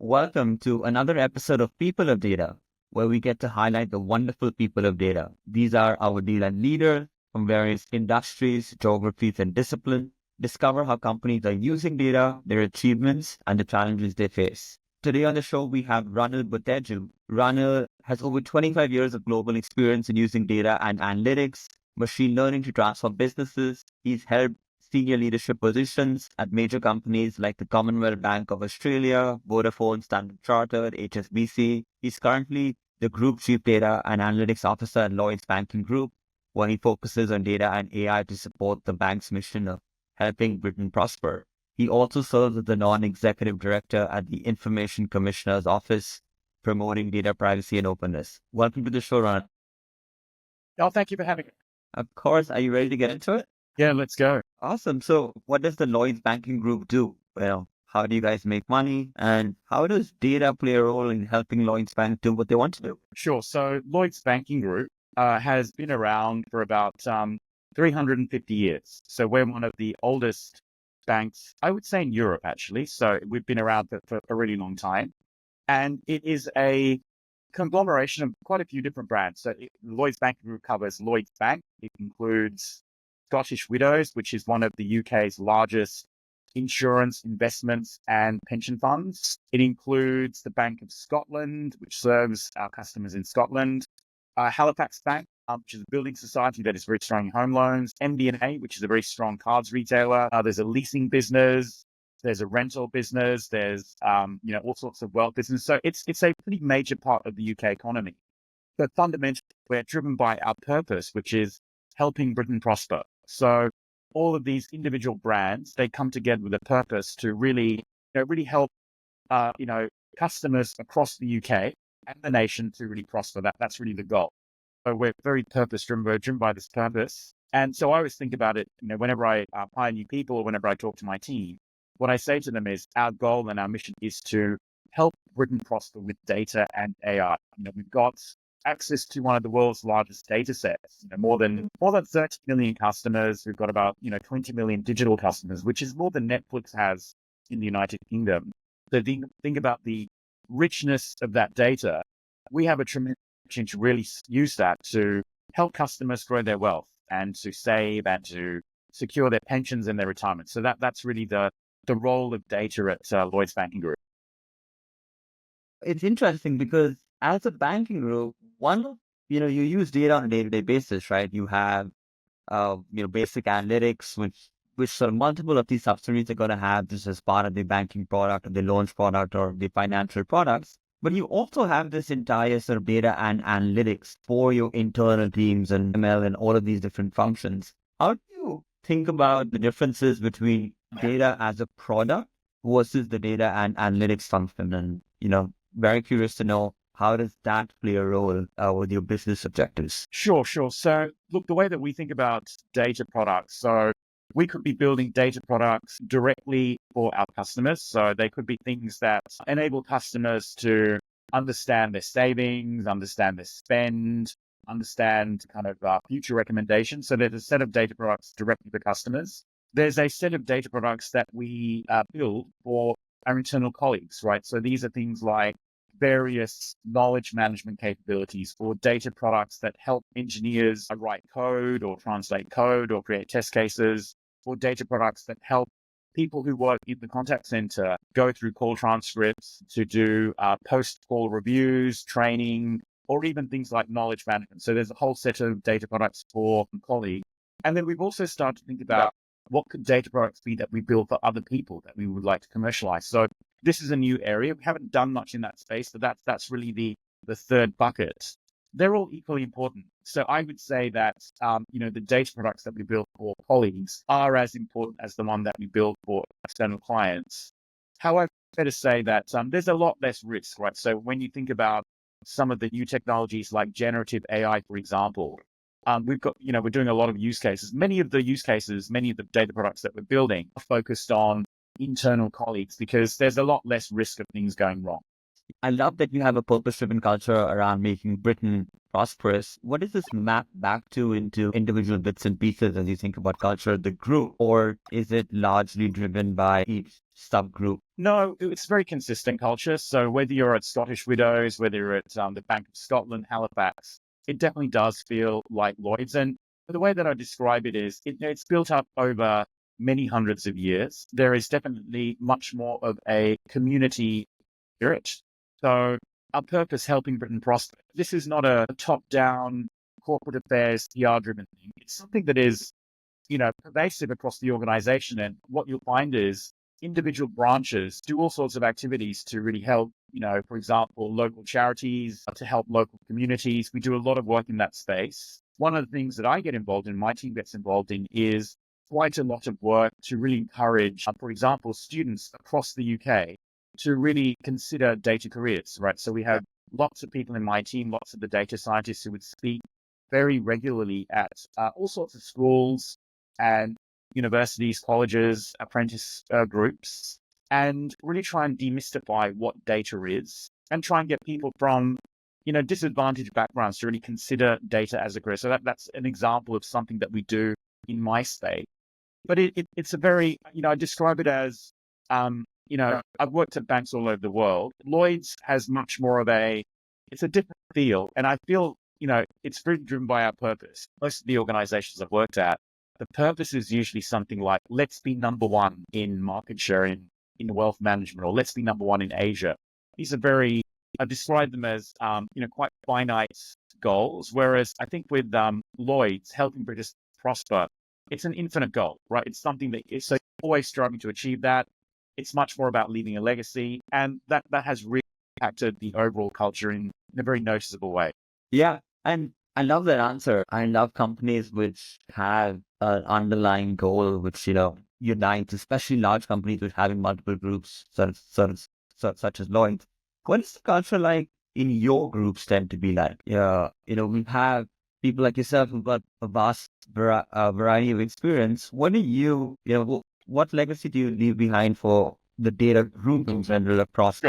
Welcome to another episode of People of Data, where we get to highlight the wonderful people of data. These are our data leaders from various industries, geographies, and disciplines. Discover how companies are using data, their achievements, and the challenges they face. Today on the show, we have Boteju. Ranil has over 25 years of global experience in using data and analytics, machine learning to transform businesses. He's held senior leadership positions at major companies like the Commonwealth Bank of Australia, Vodafone, Standard Chartered, HSBC. He's currently the Group Chief Data and Analytics Officer at Lloyds Banking Group, where he focuses on data and AI to support the bank's mission of helping Britain prosper. He also serves as the non-executive director at the Information Commissioner's Office, promoting data privacy and openness. Welcome to the show, Ron. Oh, thank you for having me. Of course. Are you ready to get into it? Yeah, let's go. Awesome. So what does the Lloyds Banking Group do? Well, how do you guys make money? And how does data play a role in helping Lloyds Bank do what they want to do? Sure. So Lloyds Banking Group has been around for about 350 years. So we're one of the oldest banks, I would say, in Europe, actually. So we've been around for a really long time. And it is a conglomeration of quite a few different brands. So Lloyds Banking Group covers Lloyds Bank. It includes Scottish Widows, which is one of the UK's largest insurance, investments, and pension funds. It includes the Bank of Scotland, which serves our customers in Scotland. Halifax Bank, which is a building society that is very strong in home loans. MBNA, which is a very strong cards retailer. There's a leasing business. There's a rental business. There's all sorts of wealth business. So it's a pretty major part of the UK economy. But fundamentally, we're driven by our purpose, which is helping Britain prosper. So all of these individual brands, they come together with a purpose to really help, customers across the UK and the nation to really prosper. That's really the goal. So we're very purpose driven. We're driven by this purpose. And so I always think about it, whenever I hire new people or whenever I talk to my team, what I say to them is our goal and our mission is to help Britain prosper with data and AI. We've got access to one of the world's largest data sets, more than 30 million customers. We've got about 20 million digital customers, which is more than Netflix has in the United Kingdom. So think about the richness of that data. We have a tremendous opportunity to really use that to help customers grow their wealth and to save and to secure their pensions and their retirement. So that's really the role of data at Lloyds Banking Group. It's interesting because as a banking group, you use data on a day-to-day basis, right? You have, basic analytics, which sort of multiple of these subsidiaries are going to have this as part of the banking product or the loans product or the financial products. But you also have this entire sort of data and analytics for your internal teams and ML and all of these different functions. How do you think about the differences between data as a product versus the data and analytics function? And, very curious to know, how does that play a role with your business objectives? Sure. So look, the way that we think about data products, so we could be building data products directly for our customers. So they could be things that enable customers to understand their savings, understand their spend, understand kind of future recommendations. So there's a set of data products directly for customers. There's a set of data products that we build for our internal colleagues, right? So these are things like various knowledge management capabilities or data products that help engineers write code or translate code or create test cases, or data products that help people who work in the contact center go through call transcripts to do post-call reviews, training, or even things like knowledge management. So there's a whole set of data products for colleagues. And then we've also started to think about what could data products be that we build for other people that we would like to commercialize. So this is a new area. We haven't done much in that space, but that's really the third bucket. They're all equally important. So I would say that, the data products that we build for colleagues are as important as the one that we build for external clients. However, it's fair to say that there's a lot less risk, right? So when you think about some of the new technologies like generative AI, for example, we're doing a lot of use cases. Many of the data products that we're building are focused on internal colleagues because there's a lot less risk of things going wrong. I love that you have a purpose-driven culture around making Britain prosperous. What does this map back to into individual bits and pieces as you think about culture of the group, or is it largely driven by each subgroup? No, it's very consistent culture. So whether you're at Scottish Widows, whether you're at the Bank of Scotland, Halifax, it definitely does feel like Lloyd's. And the way that I describe it is it's built up over many hundreds of years. There is definitely much more of a community spirit. So our purpose, helping Britain prosper. This is not a top-down corporate affairs PR-driven thing. It's something that is pervasive across the organization. And what you'll find is individual branches do all sorts of activities to really help, for example, local charities, to help local communities. We do a lot of work in that space. One of the things that I get involved in, my team gets involved in, is quite a lot of work to really encourage, for example, students across the UK to really consider data careers, right? So we have lots of people in my team, lots of the data scientists who would speak very regularly at all sorts of schools and universities, colleges, apprentice groups, and really try and demystify what data is and try and get people from, disadvantaged backgrounds to really consider data as a career. So that's an example of something that we do in my space. But it's a very, I describe it as, I've worked at banks all over the world. Lloyd's has much more of it's a different feel. And I feel, it's very driven by our purpose. Most of the organizations I've worked at, the purpose is usually something like, let's be number one in market share in wealth management, or let's be number one in Asia. These are I describe them as, quite finite goals. Whereas I think with Lloyd's, helping British prosper, it's an infinite goal, right? It's something that is so always striving to achieve that. It's much more about leaving a legacy. And that has really impacted the overall culture in a very noticeable way. Yeah. And I love that answer. I love companies which have an underlying goal, which, unites, especially large companies which having multiple groups, such as Lloyd's. What is the culture like in your groups tend to be like? Yeah, we have people like yourself who've got a vast variety of experience. What legacy do you leave behind for the data group in general across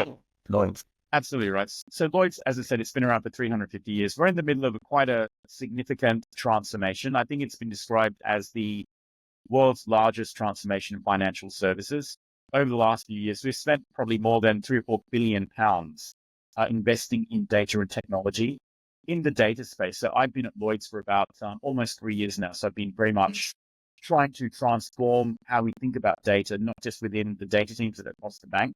Lloyd's? Absolutely right. So Lloyd's, as I said, it's been around for 350 years. We're in the middle of quite a significant transformation. I think it's been described as the world's largest transformation in financial services. Over the last few years, we've spent probably more than £3 or £4 billion investing in data and technology in the data space. So I've been at Lloyd's for about almost 3 years now. So I've been very much trying to transform how we think about data, not just within the data teams that are across the bank.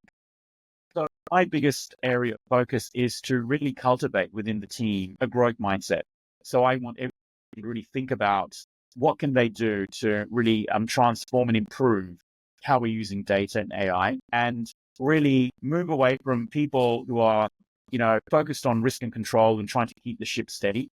So my biggest area of focus is to really cultivate within the team a growth mindset. So I want everyone to really think about what can they do to really transform and improve how we're using data and AI, and really move away from people who are, focused on risk and control and trying to keep the ship steady.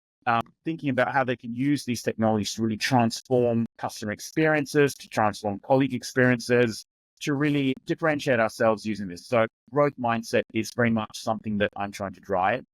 Thinking about how they can use these technologies to really transform customer experiences, to transform colleague experiences, to really differentiate ourselves using this. So growth mindset is very much something that I'm trying to drive.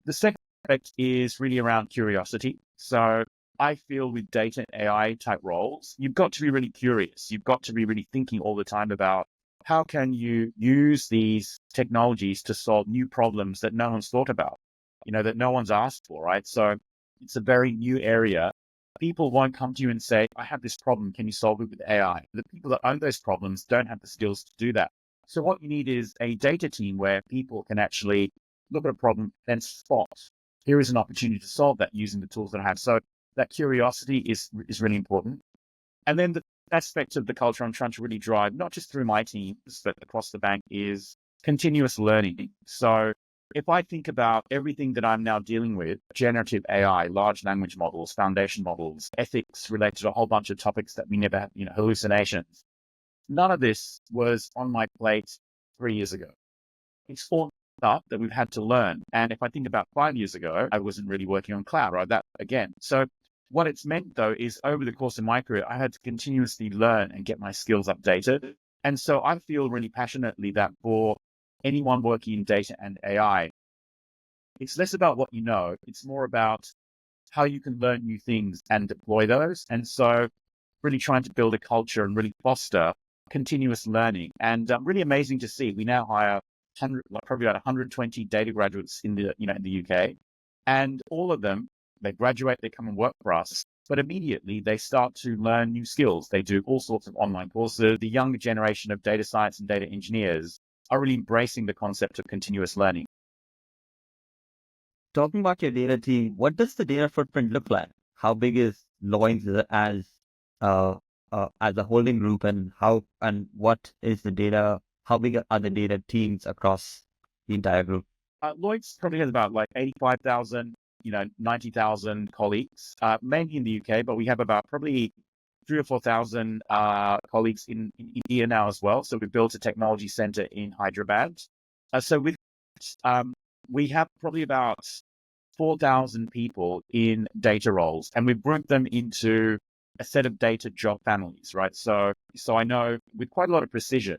The second aspect is really around curiosity. So I feel with data and AI type roles, you've got to be really curious. You've got to be really thinking all the time about how can you use these technologies to solve new problems that no one's thought about, that no one's asked for, right? So it's a very new area. People won't come to you and say, I have this problem, can you solve it with AI? The people that own those problems don't have the skills to do that. So what you need is a data team where people can actually look at a problem and spot, here is an opportunity to solve that using the tools that I have. So that curiosity is really important. And then the aspect of the culture I'm trying to really drive, not just through my teams, but across the bank, is continuous learning. So if I think about everything that I'm now dealing with, generative AI, large language models, foundation models, ethics related to a whole bunch of topics that we never had, hallucinations, none of this was on my plate 3 years ago. It's all stuff that we've had to learn. And if I think about 5 years ago, I wasn't really working on cloud, right? That again. So what it's meant though is over the course of my career, I had to continuously learn and get my skills updated. And so I feel really passionately that for anyone working in data and AI, it's less about what you know, it's more about how you can learn new things and deploy those. And so really trying to build a culture and really foster continuous learning. And really amazing to see, we now hire probably about 120 data graduates in the UK, and all of them, they graduate, they come and work for us, but immediately they start to learn new skills. They do all sorts of online courses. The younger generation of data science and data engineers are really embracing the concept of continuous learning. Talking about your data team, what does the data footprint look like? How big is Lloyds uh, as a holding group, and what is the data? How big are the data teams across the entire group? Lloyd's probably has about like 85,000, 90,000 colleagues, mainly in the UK, but we have about probably 3 or 4,000 colleagues in India now as well. So we built a technology center in Hyderabad. So we have probably about 4,000 people in data roles, and we've grouped them into a set of data job families, right? So I know with quite a lot of precision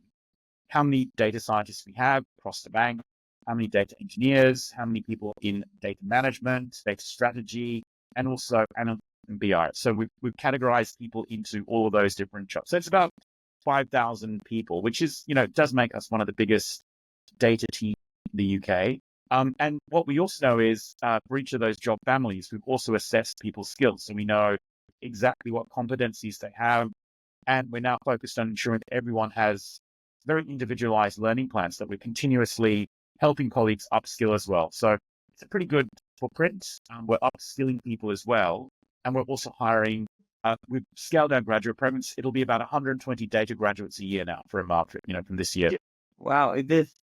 how many data scientists we have across the bank, how many data engineers, how many people in data management, data strategy, and also analytics and BI. So we've categorized people into all of those different jobs. So it's about 5,000 people, which is, does make us one of the biggest data teams in the UK. And what we also know is for each of those job families, we've also assessed people's skills. So we know exactly what competencies they have. And we're now focused on ensuring that everyone has very individualized learning plans that we're continuously helping colleagues upskill as well. So it's a pretty good footprint. We're upskilling people as well. And we're also hiring, we've scaled our graduate programs. It'll be about 120 data graduates a year now for a market, from this year. Wow, if there's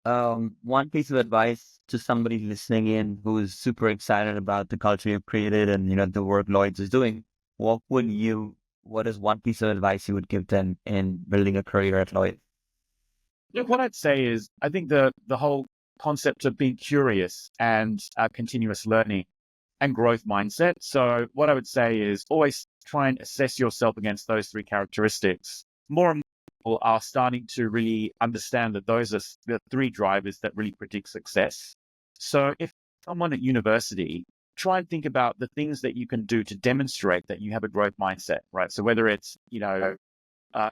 one piece of advice to somebody listening in who is super excited about the culture you've created and the work Lloyds is doing, what is one piece of advice you would give them in building a career at Lloyds? Look, what I'd say is, I think the whole concept of being curious and continuous learning and growth mindset. So what I would say is always try and assess yourself against those three characteristics. More and more people are starting to really understand that those are the three drivers that really predict success. So if someone at university, try and think about the things that you can do to demonstrate that you have a growth mindset, right? So whether it's,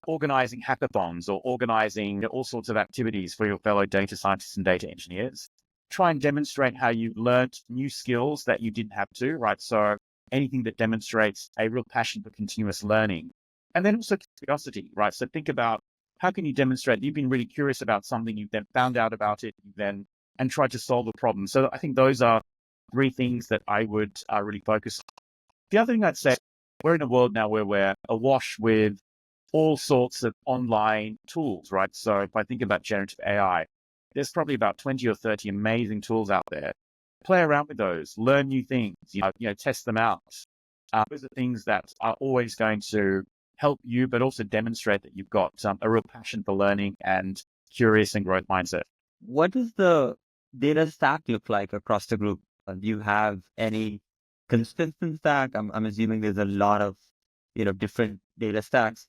organizing hackathons or organizing all sorts of activities for your fellow data scientists and data engineers, try and demonstrate how you've learned new skills that you didn't have to, right? So anything that demonstrates a real passion for continuous learning. And then also curiosity, right? So think about how can you demonstrate you've been really curious about something, you've then found out about it, and tried to solve a problem. So I think those are three things that I would really focus on. The other thing I'd say, we're in a world now where we're awash with all sorts of online tools, right? So if I think about generative AI, there's probably about 20 or 30 amazing tools out there. Play around with those, learn new things, test them out. Those are things that are always going to help you, but also demonstrate that you've got a real passion for learning and curious and growth mindset. What does the data stack look like across the group? Do you have any consistent stack? I'm assuming there's a lot of different data stacks.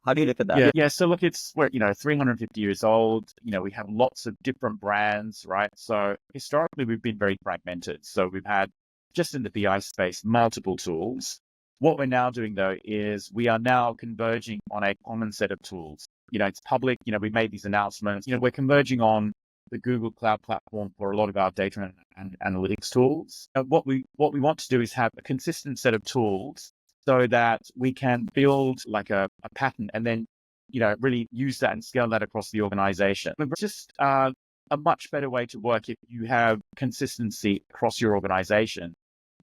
How do you look at that? Yeah. So look, we're 350 years old. We have lots of different brands, right? So historically, we've been very fragmented. So we've had, just in the BI space, multiple tools. What we're now doing though is we are now converging on a common set of tools. It's public. We made these announcements. We're converging on the Google Cloud platform for a lot of our data and analytics tools. What we want to do is have a consistent set of tools so that we can build like a pattern and then, really use that and scale that across the organization. It's just a much better way to work if you have consistency across your organization.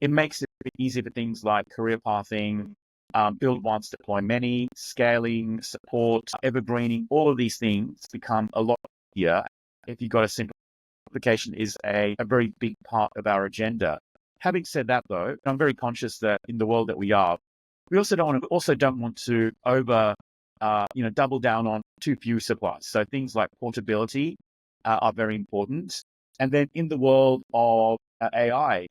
It makes it easy for things like career pathing, build once, deploy many, scaling, support, evergreening. All of these things become a lot easier if you've got a simple application is a very big part of our agenda. Having said that, though, I'm very conscious that in the world that we are, we also don't want to double down on too few supplies. So things like portability are very important. And then in the world of AI,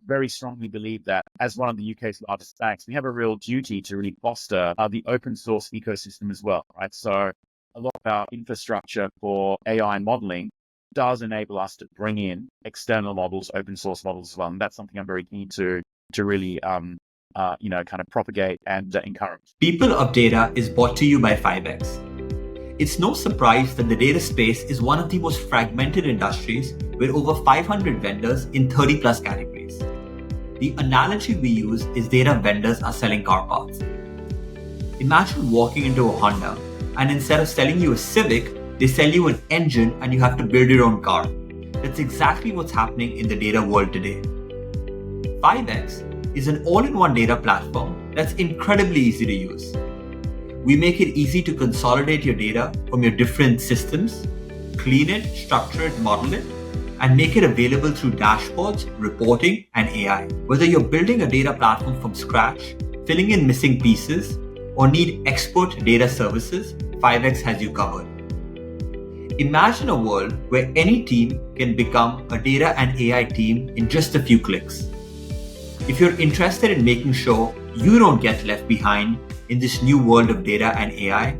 very strongly believe that as one of the UK's largest banks, we have a real duty to really foster the open source ecosystem as well, right? So a lot of our infrastructure for AI modeling does enable us to bring in external models, open source models as well. And that's something I'm very keen to really, kind of propagate and encourage. People of Data is brought to you by 5x. It's no surprise that the data space is one of the most fragmented industries with over 500 vendors in 30 plus categories. The analogy we use is data vendors are selling car parts. Imagine walking into a Honda and instead of selling you a Civic, they sell you an engine and you have to build your own car. That's exactly what's happening in the data world today. 5x is an all-in-one data platform that's incredibly easy to use. We make it easy to consolidate your data from your different systems, clean it, structure it, model it, and make it available through dashboards, reporting, and AI. Whether you're building a data platform from scratch, filling in missing pieces, or need expert data services, 5x has you covered. Imagine a world where any team can become a data and AI team in just a few clicks. If you're interested in making sure you don't get left behind in this new world of data and AI,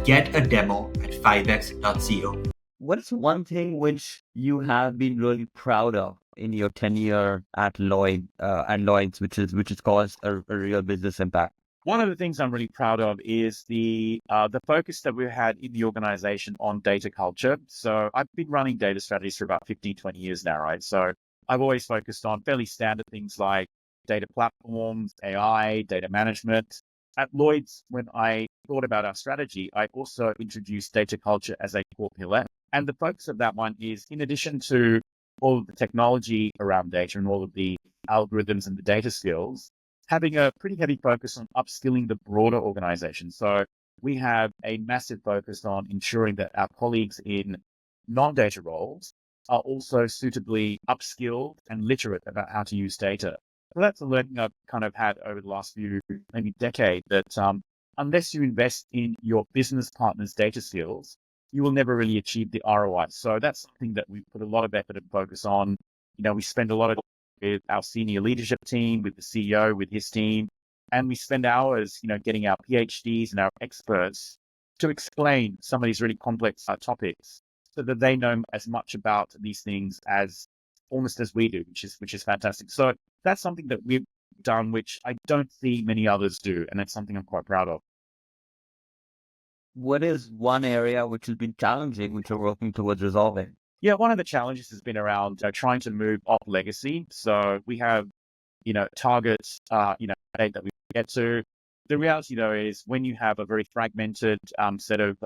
get a demo at 5x.co. What is one thing which you have been really proud of in your tenure at Lloyds, which has caused a real business impact? One of the things I'm really proud of is the focus that we've had in the organization on data culture. So I've been running data strategies for about 15, 20 years now, right? So I've always focused on fairly standard things like data platforms, AI, data management. At Lloyd's, when I thought about our strategy, I also introduced data culture as a core pillar. And the focus of that one is, in addition to all of the technology around data and all of the algorithms and the data skills, having a pretty heavy focus on upskilling the broader organization. So we have a massive focus on ensuring that our colleagues in non-data roles are also suitably upskilled and literate about how to use data. So that's a learning I've kind of had over the last few, maybe decade, that unless you invest in your business partner's data skills, you will never really achieve the ROI. So that's something that we put a lot of effort and focus on. We spend a lot of with our senior leadership team, with the CEO, with his team, and we spend hours, getting our PhDs and our experts to explain some of these really complex topics so that they know as much about these things as almost as we do, which is fantastic. So that's something that we've done, which I don't see many others do, and that's something I'm quite proud of. What is one area which has been challenging, which you're working towards resolving? Yeah, one of the challenges has been around trying to move off legacy. So we have, targets, date that we get to. The reality, though, is when you have a very fragmented set of,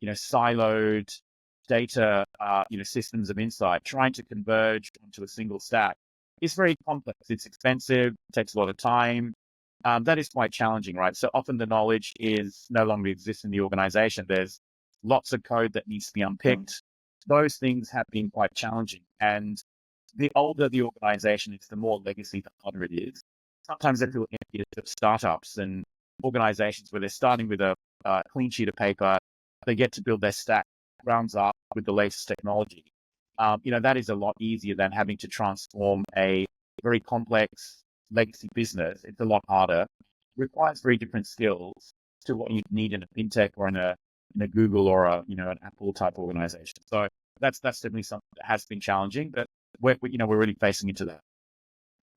siloed data, systems of insight, trying to converge onto a single stack is very complex. It's expensive, takes a lot of time. That is quite challenging, right? So often the knowledge is no longer exists in the organization. There's lots of code that needs to be unpicked. Those things have been quite challenging. And the older the organization is, the more legacy the harder it is. Sometimes I feel envious of startups and organizations where they're starting with a clean sheet of paper. They get to build their stack grounds up with the latest technology. That is a lot easier than having to transform a very complex legacy business. It's a lot harder. It requires very different skills to what you need in a fintech or in a Google or an Apple type organization. So that's definitely something that has been challenging, but we're really facing into that.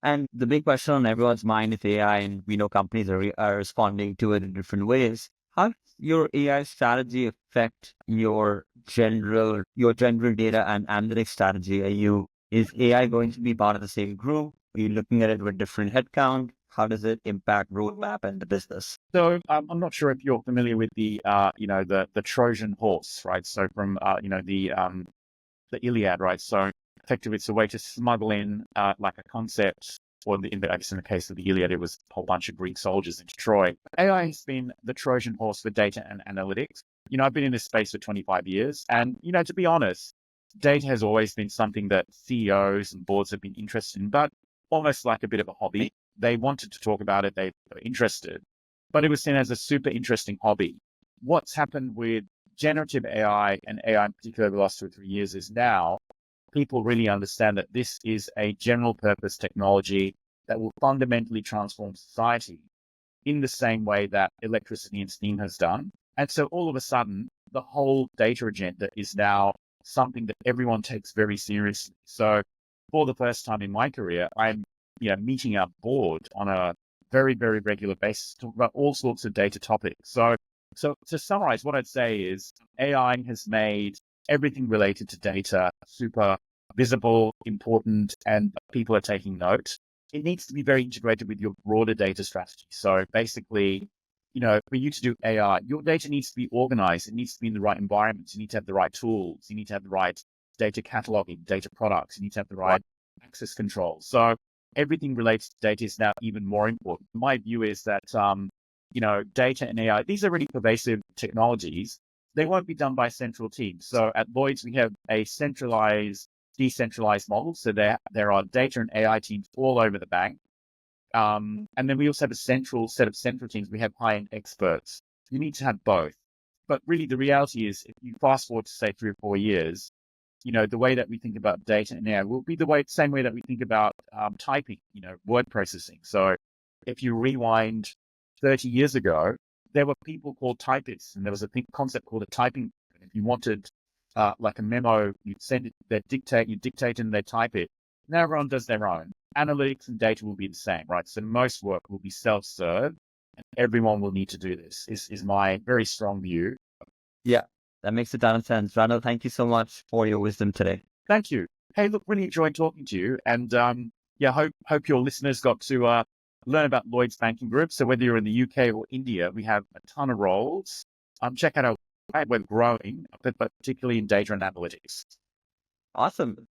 And the big question on everyone's mind is AI, and we know companies are responding to it in different ways. How does your AI strategy affect your general data and analytics strategy? Is AI going to be part of the same group? Are you looking at it with different headcount? How does it impact roadmap and the business? So I'm not sure if you're familiar with the Trojan horse, right? So from the Iliad, right? So effectively, it's a way to smuggle in like a concept, or I guess in the case of the Iliad, it was a whole bunch of Greek soldiers into Troy. AI has been the Trojan horse for data and analytics. I've been in this space for 25 years, and to be honest, data has always been something that CEOs and boards have been interested in, but almost like a bit of a hobby. They wanted to talk about it, they were interested, but it was seen as a super interesting hobby. What's happened with generative AI and AI in particular over the last 2 or 3 years is now people really understand that this is a general purpose technology that will fundamentally transform society in the same way that electricity and steam has done. And so all of a sudden, the whole data agenda is now something that everyone takes very seriously. So for the first time in my career, I'm meeting our board on a very, very regular basis to talk about all sorts of data topics. So So to summarize, what I'd say is AI has made everything related to data super visible, important, and people are taking note. It needs to be very integrated with your broader data strategy. So basically, for you to do AI, your data needs to be organized. It needs to be in the right environments. You need to have the right tools. You need to have the right data cataloging, data products. You need to have the right access controls. So everything related to data is now even more important. My view is that, data and AI, these are really pervasive technologies. They won't be done by central teams. So at Lloyds, we have a centralized, decentralized model. So there are data and AI teams all over the bank. And then we also have a central set of central teams. We have high-end experts. You need to have both. But really, the reality is, if you fast forward to say 3 or 4 years, the way that we think about data and AI will be the same way that we think about typing, word processing. So if you rewind 30 years ago, there were people called typists, and there was a concept called a typing. If you wanted like a memo, you'd send it, you dictate and they type it. Now everyone does their own. Analytics and data will be the same, right? So most work will be self-serve, and everyone will need to do this, is my very strong view. Yeah, that makes a ton of sense. Randall, thank you so much for your wisdom today. Thank you. Hey, look, really enjoyed talking to you. And hope your listeners got to learn about Lloyds Banking Group. So whether you're in the UK or India, we have a ton of roles. Check out our website. We're growing, but particularly in data and analytics. Awesome.